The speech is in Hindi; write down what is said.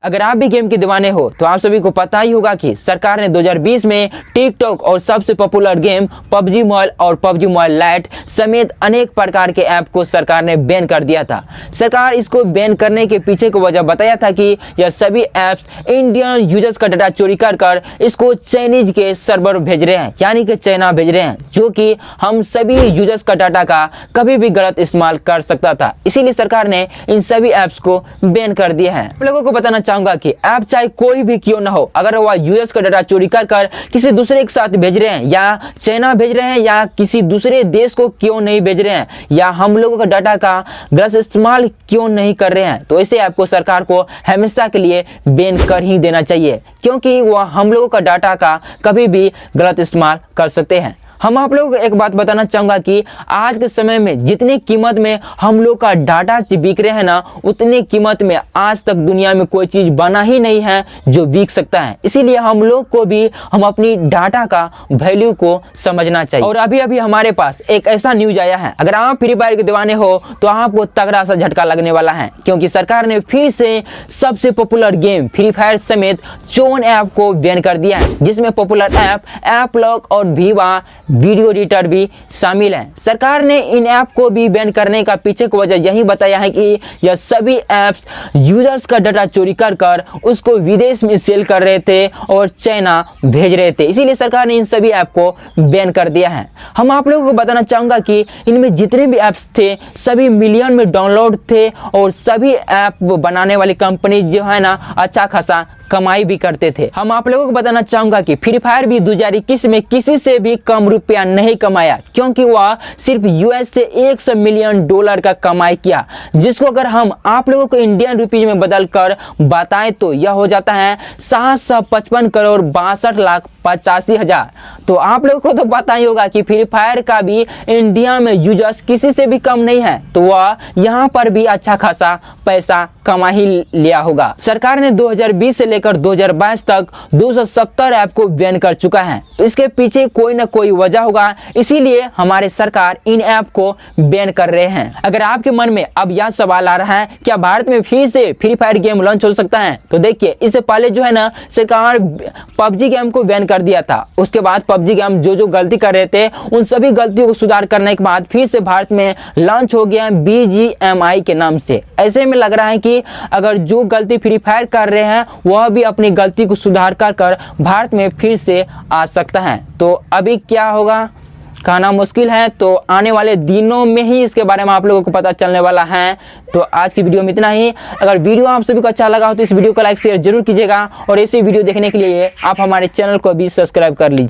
अगर आप भी गेम के दीवाने हो तो आप सभी को पता ही होगा कि सरकार ने 2020 में टिकटॉक और सबसे पॉपुलर गेम पबजी मोबाइल और पबजी मोबाइल लाइट समेत अनेक प्रकार के ऐप को सरकार ने बैन कर दिया था। सरकार इसको बैन करने के पीछे को वजह बताया था कि यह सभी ऐप्स इंडियन यूजर्स का डाटा चोरी कर इसको चाइनीज के सर्वर भेज रहे हैं, यानी कि चाइना भेज रहे हैं, जो कि हम सभी यूजर्स का डाटा का कभी भी गलत इस्तेमाल कर सकता था। इसीलिए सरकार ने इन सभी ऐप्स को बैन कर दिया है। आप लोगों को बताना चाहूंगा कि ऐप चाहे कोई भी क्यों ना हो, अगर वह यूजर्स का डाटा चोरी कर किसी दूसरे के साथ भेज रहे हैं या चाइना भेज रहे हैं या किसी दूसरे देश को क्यों नहीं भेज रहे हैं या हम लोगों का डाटा का गलत इस्तेमाल क्यों नहीं कर रहे हैं, तो इसे ऐप को सरकार को हमेशा के लिए बैन कर ही देना चाहिए, क्योंकि वह हम लोगों का डाटा का कभी भी गलत इस्तेमाल कर सकते हैं। हम आप लोगों को एक बात बताना चाहूंगा कि आज के समय में जितनी कीमत में हम लोग का डाटा बिक रहे हैं ना, उतनी कीमत में आज तक दुनिया में कोई चीज बना ही नहीं है जो बिक सकता है। इसीलिए हम लोग को भी हम अपनी डाटा का वैल्यू को समझना चाहिए। और अभी अभी हमारे पास एक ऐसा न्यूज आया है, अगर आप फ्री फायर के दीवाने हो तो आपको तगड़ा सा झटका लगने वाला है, क्योंकि सरकार ने फिर से सबसे पॉपुलर गेम फ्री फायर समेत 54 ऐप को बैन कर दिया है, जिसमें पॉपुलर ऐप लॉक और वीवा वीडियो एडिटर भी शामिल है। सरकार ने इन ऐप को भी बैन करने का पीछे की वजह यही बताया है कि यह सभी ऐप्स यूजर्स का डाटा चोरी कर उसको विदेश में सेल कर रहे थे और चाइना भेज रहे थे, इसीलिए सरकार ने इन सभी ऐप को बैन कर दिया है। हम आप लोगों को बताना चाहूंगा कि इनमें जितने भी ऐप्स थे सभी मिलियन में डाउनलोड थे और सभी ऐप बनाने वाली कंपनी जो है ना अच्छा खासा कमाई भी करते थे। हम आप लोगों को बताना चाहूंगा कि फ्री फायर भी 2021 में किसी से भी कम रुपया नहीं कमाया, क्योंकि वह सिर्फ यूएस से $100 मिलियन का कमाई किया, जिसको अगर हम आप लोगों को इंडियन रुपीज में बदल कर बताएं तो यह हो जाता है 755 करोड़ 62 लाख 85 हजार। तो आप लोगों को तो पता ही होगा कि फ्री फायर का भी इंडिया में यूजर्स किसी से भी कम नहीं है, तो वह यहाँ पर भी अच्छा खासा पैसा कमा ही लिया होगा। सरकार ने 2020 से लेकर 2022 तक 270 ऐप को बैन कर चुका है, तो इसके पीछे कोई ना कोई वजह होगा, इसीलिए हमारे सरकार इन ऐप को बैन कर रहे हैं। अगर आपके मन में अब यह सवाल आ रहा है क्या भारत में फिर से फ्री फायर गेम लॉन्च हो सकता है, तो देखिए इससे पहले जो है ना सरकार पबजी गेम को बैन कर दिया था। उसके बाद पबजी गेम जो गलती कर रहे थे उन सभी गलतियों को सुधार करने के बाद फिर से भारत में लॉन्च हो गया BGMI के नाम से। ऐसे में लग रहा है कि अगर जो गलती फ्री फायर कर रहे हैं वह भी अपनी गलती को सुधार कर भारत में फिर से आ सकता है। तो अभी क्या होगा कहना मुश्किल है, तो आने वाले दिनों में ही इसके बारे में आप लोगों को पता चलने वाला है। तो आज की वीडियो में इतना ही। अगर वीडियो आप सभी को अच्छा लगा हो तो इस वीडियो को लाइक शेयर जरूर कीजिएगा और ऐसी वीडियो देखने के लिए आप हमारे चैनल को भी सब्सक्राइब कर लीजिए।